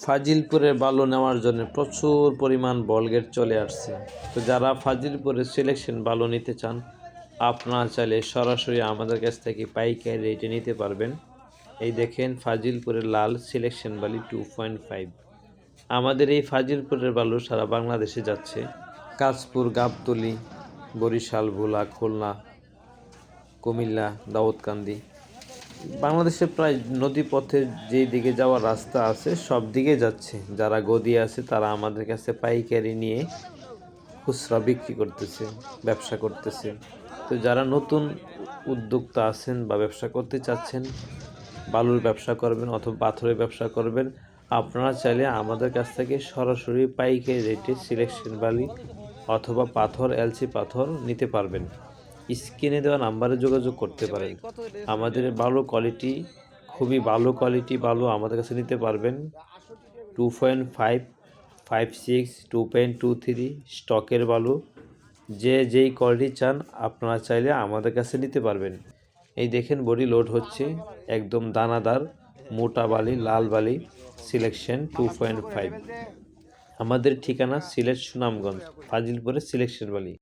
ফাজিলপুরের বালু নেওয়ার জন্য প্রচুর পরিমাণ বলগেট চলে আসছে। তো যারা ফাজিলপুরের সিলেকশন বালু নিতে চান, আপনারা চাইলে সরাসরি আমাদের কাছ থেকে পাইকারি রেটে নিতে পারবেন। এই দেখেন ফাজিলপুরের লাল সিলেকশন বালি 2.5। আমাদের এই ফাজিলপুরের বালু সারা বাংলাদেশে যাচ্ছে। কাশপুর, গাবতলী, বরিশাল, ভোলা, খুলনা, কুমিল্লা, দাউদকান্দি, বাংলাদেশের প্রায় নদীপথে যেই দিকে যাওয়ার রাস্তা আছে সব দিকে যাচ্ছে। যারা গদি আছে তারা আমাদের কাছে পাইকারি নিয়ে খুচরা বিক্রি করতেছে, ব্যবসা করতেছে। তো যারা নতুন উদ্যোক্তা আছেন বা ব্যবসা করতে চাচ্ছেন, বালুর ব্যবসা করবেন অথবা পাথরের ব্যবসা করবেন, আপনারা চাইলে আমাদের কাছ থেকে সরাসরি পাইকারি রেটে সিলেকশন বালি অথবা পাথর, এলসি পাথর নিতে পারবেন। স্ক্রিনে দেওয়া নাম্বারে যোগাযোগ করতে পারেন। আমাদের বালু কোয়ালিটি খুবই ভালো কোয়ালিটি বালু আমাদের কাছে নিতে পারবেন। 2.5, 5.6, 2.23 স্টকের বালু। যেই কোয়ালিটি চান আপনারা চাইলে আমাদের কাছে নিতে পারবেন। এই দেখেন বডি লোড হচ্ছে, একদম দানাদার মোটা বালি, লাল বালি সিলেকশন 2.5। আমাদের ঠিকানা সিলেট সুনামগঞ্জ, ফাজিলপুরের সিলেকশন বালি।